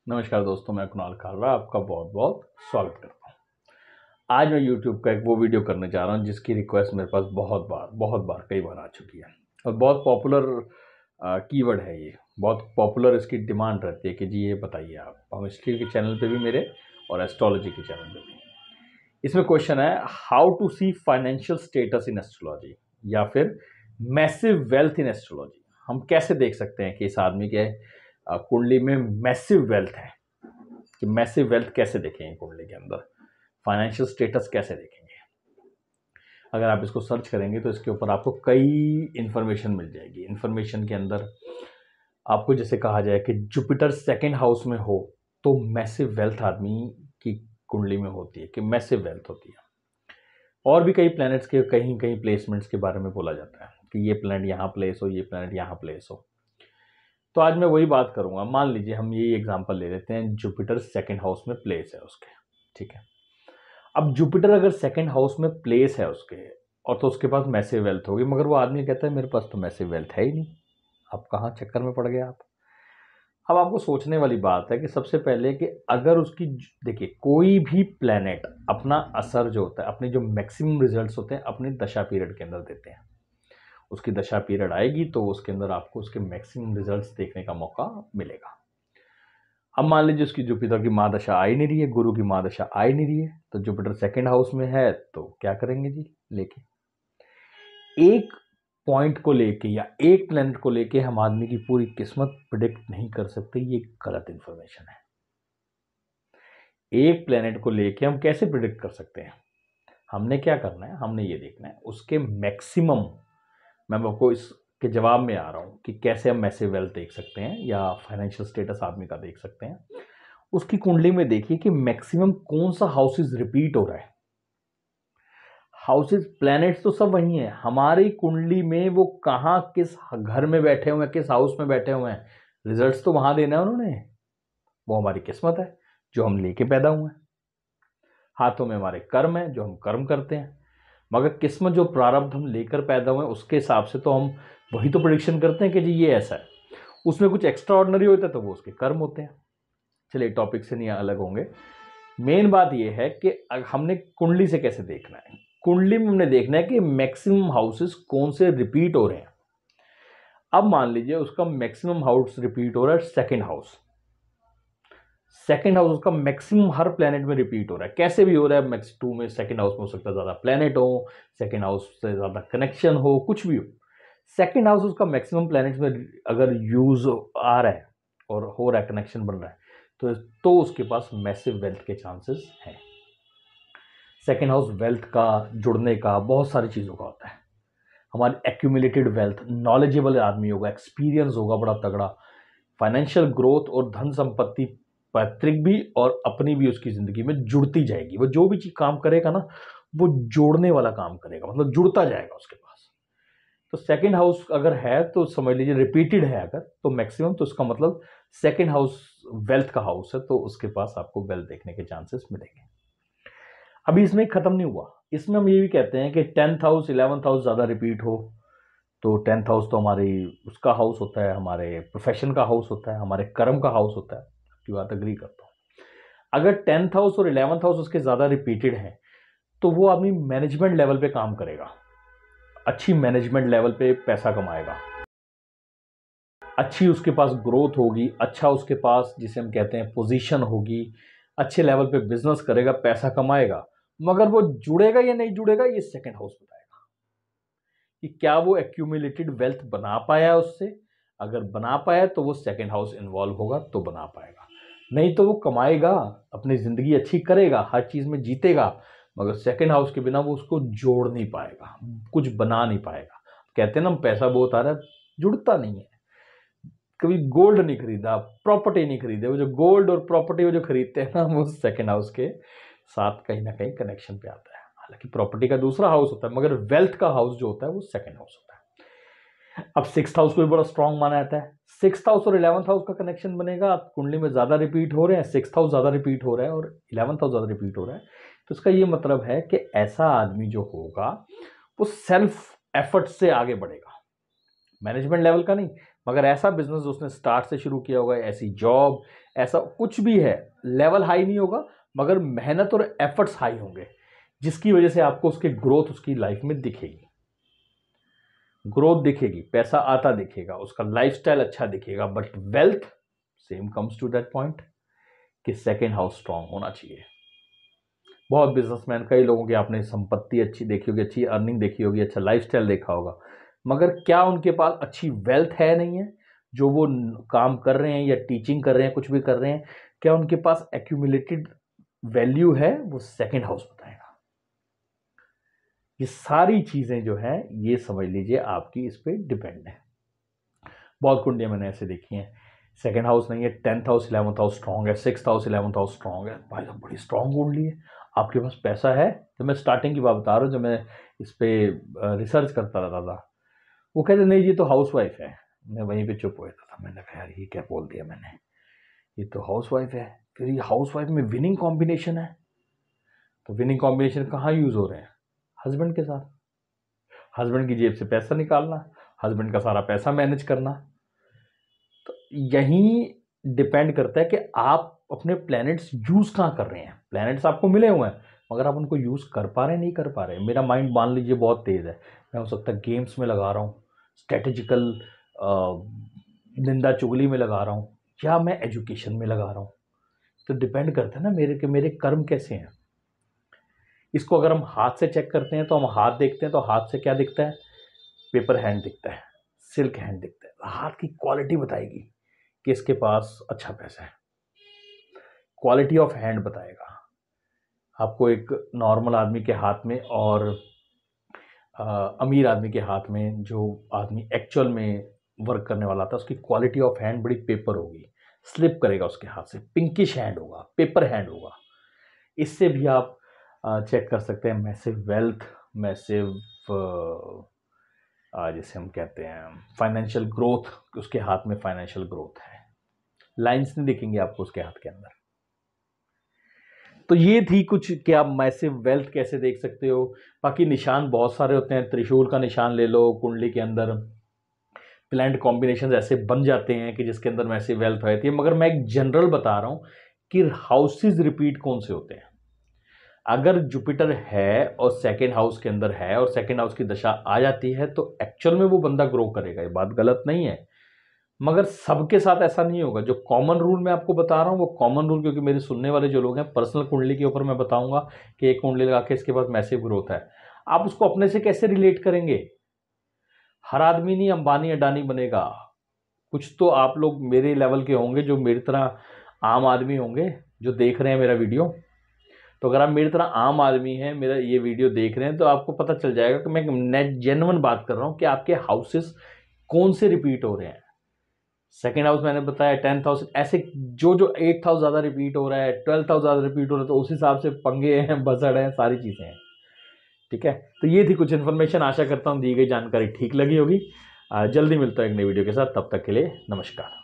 नमस्कार दोस्तों, मैं कुणाल कालरा आपका बहुत बहुत स्वागत करता हूँ। आज मैं YouTube का एक वो वीडियो करने जा रहा हूँ जिसकी रिक्वेस्ट मेरे पास कई बार आ चुकी है और बहुत पॉपुलर कीवर्ड है ये। बहुत पॉपुलर इसकी डिमांड रहती है कि जी ये बताइए आप। हिस्ट्री के चैनल पे भी मेरे और एस्ट्रोलॉजी के चैनल पे भी इसमें क्वेश्चन है, how to see financial status in astrology या फिर मैसिव वेल्थ इन एस्ट्रोलॉजी। हम कैसे देख सकते हैं कि इस आदमी के कुंडली में मैसिव वेल्थ है, कि मैसिव वेल्थ कैसे देखेंगे कुंडली के अंदर, फाइनेंशियल स्टेटस कैसे देखेंगे। अगर आप इसको सर्च करेंगे तो इसके ऊपर आपको कई इंफॉर्मेशन मिल जाएगी। इंफॉर्मेशन के अंदर आपको जैसे कहा जाए कि जुपिटर सेकंड हाउस में हो तो मैसिव वेल्थ आदमी की कुंडली में होती है, कि मैसिव वेल्थ होती है। और भी कई प्लैनेट्स के कहीं कहीं प्लेसमेंट्स के बारे में बोला जाता है कि ये प्लैनेट यहाँ प्लेस हो, ये प्लैनेट यहाँ प्लेस हो। तो आज मैं वही बात करूंगा। मान लीजिए हम यही एग्जांपल ले लेते हैं, जुपिटर सेकंड हाउस में प्लेस है उसके, ठीक है। अब जुपिटर अगर सेकंड हाउस में प्लेस है उसके और तो उसके पास मैसिव वेल्थ होगी, मगर वो आदमी कहता है मेरे पास तो मैसिव वेल्थ है ही नहीं। अब कहाँ चक्कर में पड़ गए आप। अब आपको सोचने वाली बात है कि सबसे पहले कि अगर उसकी, देखिए कोई भी प्लेनेट अपना असर जो होता है, अपने जो मैक्सिमम रिजल्ट्स होते हैं अपनी दशा पीरियड के अंदर देते हैं। उसकी दशा पीरियड आएगी तो उसके अंदर आपको उसके मैक्सिमम रिजल्ट्स देखने का मौका मिलेगा। अब मान लीजिए उसकी जुपिटर की माँ दशा आ ही नहीं रही है, गुरु की माँ दशा आ ही नहीं रही है, तो जुपिटर सेकंड हाउस में है तो क्या करेंगे जी, लेके एक पॉइंट को लेके या एक प्लेनेट को लेके हम आदमी की पूरी किस्मत प्रिडिक्ट नहीं कर सकते। ये गलत इंफॉर्मेशन है। एक प्लेनेट को लेके हम कैसे प्रिडिक्ट कर सकते हैं। हमने क्या करना है, हमने ये देखना है उसके मैक्सिमम। मैं आपको इसके जवाब में आ रहा हूं कि कैसे हम मैसिव वेल्थ देख सकते हैं या फाइनेंशियल स्टेटस आदमी का देख सकते हैं। उसकी कुंडली में देखिए कि मैक्सिमम कौन सा हाउसेस रिपीट हो रहा है। हाउसेस प्लैनेट्स तो सब वही हैं, हमारी कुंडली में वो कहाँ किस घर में बैठे हुए हैं, किस हाउस में बैठे हुए हैं, रिजल्ट्स तो वहां देना है उन्होंने। वो हमारी किस्मत है जो हम लेके पैदा हुए हैं। हाथों में हमारे कर्म है जो हम कर्म करते हैं, मगर किस्मत जो प्रारब्ध हम लेकर पैदा हुए हैं उसके हिसाब से तो हम वही तो प्रिडिक्शन करते हैं कि जी ये ऐसा है। उसमें कुछ एक्स्ट्रा ऑर्डिनरी होता है तो वो उसके कर्म होते हैं। चलिए टॉपिक से नहीं अलग होंगे। मेन बात यह है कि हमने कुंडली से कैसे देखना है। कुंडली में हमने देखना है कि मैक्सिमम हाउसेस कौन से रिपीट हो रहे हैं। अब मान लीजिए उसका मैक्सिमम हाउस रिपीट हो रहा है सेकंड हाउस। सेकंड हाउस उसका मैक्सिमम हर प्लेनेट में रिपीट हो रहा है, कैसे भी हो रहा है। मैक्स 2 में सेकंड हाउस में हो सकता है ज्यादा प्लेनेट हो, सेकंड हाउस से ज्यादा कनेक्शन हो, कुछ भी हो। सेकंड हाउस उसका मैक्सिमम प्लेनेट में अगर यूज आ रहा है और हो रहा है, कनेक्शन बन रहा है, तो उसके पास मैसिव वेल्थ के चांसेस हैं। सेकंड हाउस वेल्थ का, जुड़ने का, बहुत सारी चीज़ों का होता है। हमारी एक्यूमुलेटेड वेल्थ, नॉलेजेबल आदमी होगा, एक्सपीरियंस होगा बड़ा तगड़ा, फाइनेंशियल ग्रोथ और धन संपत्ति पैतृक भी और अपनी भी उसकी ज़िंदगी में जुड़ती जाएगी। वो जो भी चीज़ काम करेगा ना वो जोड़ने वाला काम करेगा, मतलब जुड़ता जाएगा उसके पास। तो सेकंड हाउस अगर है तो समझ लीजिए रिपीटेड है अगर, तो मैक्सिमम, तो उसका मतलब सेकंड हाउस वेल्थ का हाउस है, तो उसके पास आपको वेल्थ देखने के चांसेस मिलेंगे। अभी इसमें खत्म नहीं हुआ। इसमें हम ये भी कहते हैं कि 10th हाउस 11th हाउस ज़्यादा रिपीट हो तो 10th हाउस तो हमारी उसका हाउस होता है, हमारे प्रोफेशन का हाउस होता है, हमारे कर्म का हाउस होता है। आपकी बात अग्री करता हूँ। अगर 10th हाउस और 11th हाउस उसके ज़्यादा रिपीटेड हैं तो वो आदमी मैनेजमेंट लेवल पे काम करेगा, अच्छी मैनेजमेंट लेवल पे पैसा कमाएगा, अच्छी उसके पास ग्रोथ होगी, अच्छा उसके पास जिसे हम कहते हैं पोजीशन होगी, अच्छे लेवल पे बिजनेस करेगा, पैसा कमाएगा। मगर वो जुड़ेगा या नहीं जुड़ेगा ये सेकंड हाउस बताएगा कि क्या वो एक्यूमुलेटेड वेल्थ बना पाया उससे। अगर बना पाया तो वो सेकंड हाउस इन्वॉल्व होगा तो बना पाएगा, नहीं तो वो कमाएगा, अपनी जिंदगी अच्छी करेगा, हर चीज में जीतेगा, मगर सेकंड हाउस के बिना वो उसको जोड़ नहीं पाएगा, कुछ बना नहीं पाएगा। कहते हैं ना पैसा बहुत आ रहा है, जुड़ता नहीं है। कभी गोल्ड नहीं खरीदा, प्रॉपर्टी नहीं खरीदे, वो जो गोल्ड और प्रॉपर्टी वो जो खरीदते हैं ना वो सेकंड हाउस के साथ कहीं ना कहीं कनेक्शन पे आता है। हालांकि प्रॉपर्टी का दूसरा हाउस होता है मगर वेल्थ का हाउस जो होता है वो सेकंड हाउस होता है। अब सिक्स्थ हाउस को भी बड़ा स्ट्रांग माना जाता है। सिक्स्थ हाउस और 11th हाउस का कनेक्शन बनेगा, कुंडली में ज्यादा रिपीट हो रहे हैं, सिक्स्थ हाउस ज्यादा रिपीट हो रहा है और 11th हाउस ज्यादा रिपीट हो रहा है, तो इसका ये मतलब है कि ऐसा आदमी जो होगा वो सेल्फ एफर्ट से आगे बढ़ेगा, मैनेजमेंट लेवल का नहीं, मगर ऐसा बिजनेस उसने स्टार्ट से शुरू किया होगा, ऐसी जॉब, ऐसा कुछ भी है, लेवल हाई नहीं होगा मगर मेहनत और एफर्ट्स हाई होंगे, जिसकी वजह से आपको उसके ग्रोथ उसकी लाइफ में दिखेगी, ग्रोथ दिखेगी, पैसा आता दिखेगा, उसका लाइफस्टाइल अच्छा दिखेगा। But wealth same comes to that point कि सेकेंड हाउस स्ट्रांग होना चाहिए। बहुत बिजनेसमैन, कई लोगों की आपने संपत्ति अच्छी देखी होगी, अच्छी अर्निंग देखी होगी, अच्छा लाइफस्टाइल देखा होगा, मगर क्या उनके पास अच्छी वेल्थ है? नहीं है। जो वो काम कर रहे हैं या टीचिंग कर रहे हैं, कुछ भी कर रहे हैं, क्या उनके पास एक्यूमुलेटेड वैल्यू है? वो सेकेंड हाउस बताएगा। ये सारी चीजें जो है, ये समझ लीजिए आपकी इस पे डिपेंड है। बहुत कुंडियां मैंने ऐसे देखी हैं, सेकेंड हाउस नहीं है, 10th house 11th house strong है, 6th house 11th house strong है। भाई साहब बड़ी स्ट्रांग कुंडली है, आपके पास पैसा है। तो मैं स्टार्टिंग की बात बता रहा हूँ, जब मैं इस पे रिसर्च करता रहता था, वो कहते नहीं ये तो हाउस वाइफ है। मैं वहीं पे चुप हो जाता था, मैंने कहा यार ये क्या बोल दिया मैंने, ये तो हाउस वाइफ है। फिर ये हाउस वाइफ में विनिंग कॉम्बिनेशन है, तो विनिंग कॉम्बिनेशन कहाँ यूज हो रहे हैं? हस्बैंड के साथ। हस्बैंड की जेब से पैसा निकालना, हस्बैंड का सारा पैसा मैनेज करना। तो यही डिपेंड करता है कि आप अपने प्लैनेट्स यूज कहाँ कर रहे हैं। प्लैनेट्स आपको मिले हुए हैं मगर आप उनको यूज कर पा रहे हैं, नहीं कर पा रहे हैं। मेरा माइंड मान लीजिए बहुत तेज है, मैं हो सकता है गेम्स में लगा रहा हूँ, स्ट्रेटेजिकल निंदा चुगली में लगा रहा हूँ, या मैं एजुकेशन में लगा रहा हूँ। तो डिपेंड करता है ना मेरे कर्म कैसे हैं। इसको अगर हम हाथ से चेक करते हैं तो हम हाथ देखते हैं, तो हाथ से क्या दिखता है? पेपर हैंड दिखता है, सिल्क हैंड दिखता है। हाथ की क्वालिटी बताएगी कि इसके पास अच्छा पैसा है, क्वालिटी ऑफ हैंड बताएगा आपको। एक नॉर्मल आदमी के हाथ में और अमीर आदमी के हाथ में, जो आदमी एक्चुअल में वर्क करने वाला था, उसकी क्वालिटी ऑफ हैंड बड़ी पेपर होगी, स्लिप करेगा उसके हाथ से, पिंकिश हैंड होगा, पेपर हैंड होगा। इससे भी आप चेक कर सकते हैं मैसिव वेल्थ, मैसिव जैसे हम कहते हैं फाइनेंशियल ग्रोथ, उसके हाथ में फाइनेंशियल ग्रोथ है। लाइंस नहीं दिखेंगे आपको उसके हाथ के अंदर। तो ये थी कुछ कि आप मैसिव वेल्थ कैसे देख सकते हो। बाकी निशान बहुत सारे होते हैं, त्रिशूल का निशान ले लो, कुंडली के अंदर प्लैनेट कॉम्बिनेशन ऐसे बन जाते हैं कि जिसके अंदर मैसिव वेल्थ रहती है। मगर मैं एक जनरल बता रहा हूं कि हाउसेस रिपीट कौन से होते हैं। अगर जुपिटर है और सेकेंड हाउस के अंदर है और सेकेंड हाउस की दशा आ जाती है तो एक्चुअल में वो बंदा ग्रो करेगा, ये बात गलत नहीं है। मगर सबके साथ ऐसा नहीं होगा। जो कॉमन रूल मैं आपको बता रहा हूं वो कॉमन रूल, क्योंकि मेरे सुनने वाले जो लोग हैं, पर्सनल कुंडली के ऊपर मैं बताऊंगा कि एक कुंडली लगा के इसके पास मैसिव ग्रोथ है। आप उसको अपने से कैसे रिलेट करेंगे? हर आदमी नहीं अंबानी अडानी बनेगा। कुछ तो आप लोग मेरे लेवल के होंगे जो मेरी तरह आम आदमी होंगे जो देख रहे हैं मेरा वीडियो। तो अगर आप मेरी तरह आम आदमी हैं, मेरा ये वीडियो देख रहे हैं, तो आपको पता चल जाएगा कि मैं नेट जेन्युइन बात कर रहा हूं कि आपके हाउसेस कौन से रिपीट हो रहे हैं। सेकेंड हाउस मैंने बताया, 10th हाउस, ऐसे जो 8th हाउस ज़्यादा रिपीट हो रहा है, 12th हाउस ज़्यादा रिपीट हो रहा है, तो उस हिसाब से पंगे हैं, बसड़ हैं, सारी चीज़ें हैं। ठीक है, तो ये थी कुछ इन्फॉर्मेशन। आशा करता हूँ दी गई जानकारी ठीक लगी होगी। जल्दी मिलता है एक नई वीडियो के साथ, तब तक के लिए नमस्कार।